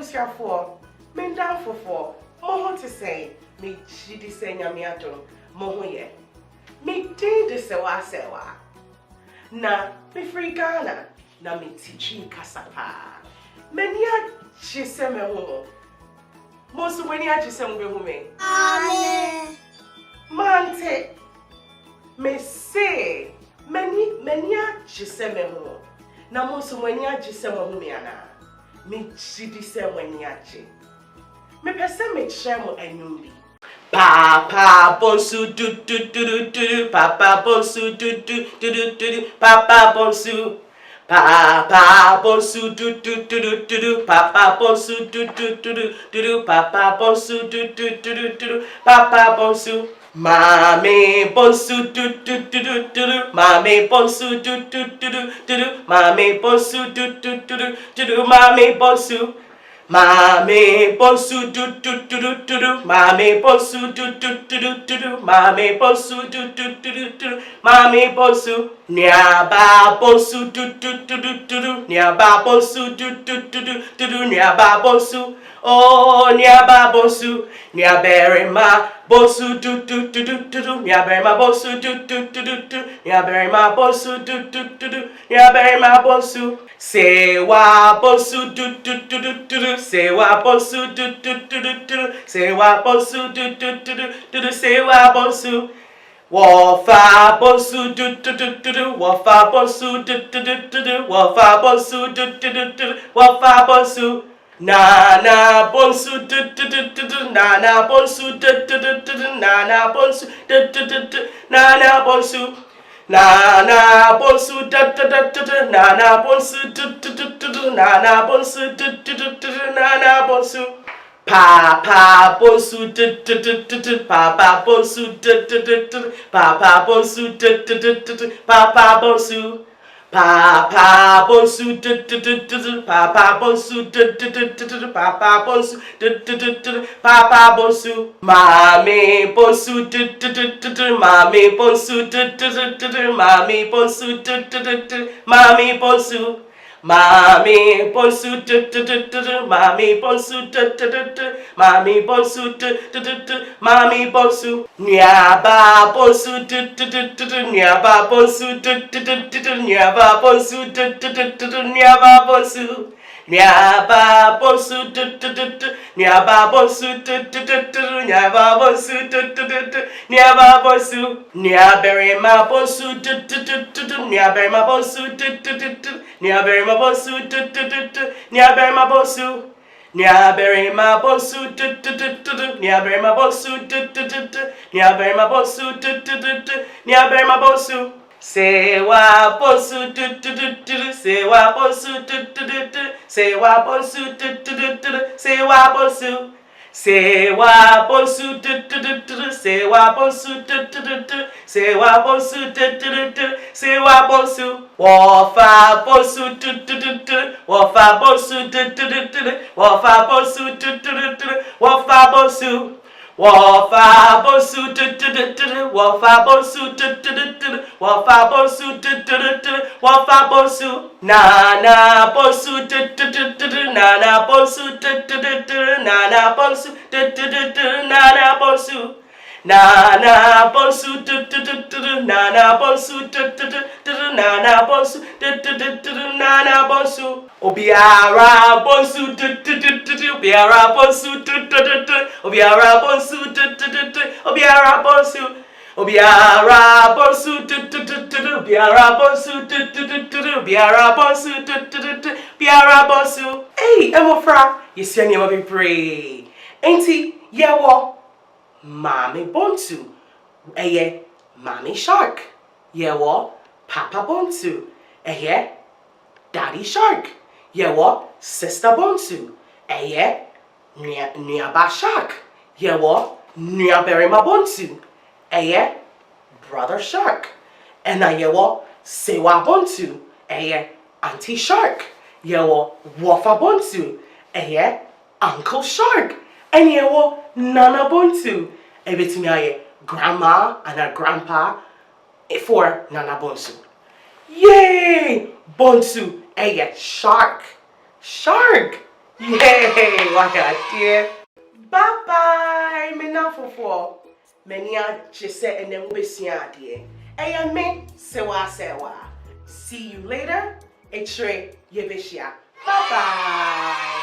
abusua for men down for mo to say me chidi say nyame adom mo ho ye me din de sewa na me free Ghana na me teaching kasapa mania chise me ho mo so mania chise mo be ho me Amen. Mante me say mania chise me ho na mo so mania chise mo ho me ana me chidi se mania chi me pese me chemo enum bi Papa bonsu do Papa bonsu do Papa bonsu Papa bonsu do Papa bonsu do Papa bonsu do Papa bonsu Mami bonsu do Mami bonsu do Mami bonsu do Mami bonsu Mami bonsu Mami bonsu Mami bonsu Mami bonsu Nyaba bonsu Nyaba bonsu Nyaba bonsu Oh nyaba bonsu Nyaberema bonsu Nyaberema bonsu Nyaberema bonsu Nyaberema bonsu Sewa bonsu Sewa bonsu Sewa bonsu Sewa bonsu Wafa bonsu Wafa bonsu Wafa bonsu Wafa bonsu Nana bonsu Nana bonsu Nana bonsu Nana bonsu Nana bonsu Nana bonsu Nana bonsu Nana bonsu Papa bonsu Papa bonsu Papa bonsu Papa bonsu Papa bonsu Papa bonsu Papa bonsu Papa bonsu Mami bonsu Mami bonsu Mami bonsu Mami bonsu Mami bonsu Mami bonsu Mami bonsu Mami bonsu Nyaba bonsu Nyaba bonsu Nyaba bonsu Nyaba bonsu Nyaba bonsu Nyaba bonsu Nyaba bonsu Nyaba bonsu Nyaberema bonsu Nyaberema bonsu Nyaberema bonsu Nyaberema bonsu Nyaberema bonsu Nyaberema bonsu Nyaberema bonsu Nyaberema bonsu Sewa bonsu Sewa bonsu Sewa bonsu Sewa bonsu Sewa bonsu Sewa bonsu Sewa bonsu Sewa bonsu Wafa bonsu Wafa bonsu Wafa bonsu Wafa bonsu Wafa bonsu Wafa bonsu Wafa bonsu Wafa bonsu Nana bonsu Nana bonsu Nana bonsu Nana bonsu Nana bonsu Nana bonsu Nana bonsu Nana bonsu Obiara bonsu Obiara bonsu Obiara bonsu Obiara bonsu Obiara bonsu Obiara bonsu Obiara bonsu Obiara bonsu Hey, Emofra, yesi ani be pray. Enti yewo Mami bonsu eye Mami shark. Yewo Papa bonsu eye Daddy shark. Yewo Sister bonsu eye Nyaba shark. Yewo Nyaberema bonsu eye Brother shark. Ena yewo Sewa bonsu eye Auntie shark. Yewo Wafa bonsu eye Uncle shark. And yewo Nana bonsu ebetumi aye grandma and her grandpa for Nana bonsu. Yay! Bonsu eye shark. Shark. Yay, what a dear. Bye bye, me now for many just said and then we see dear. Hey, me sewa sewa. See you later. A tray yebishia. Bye bye.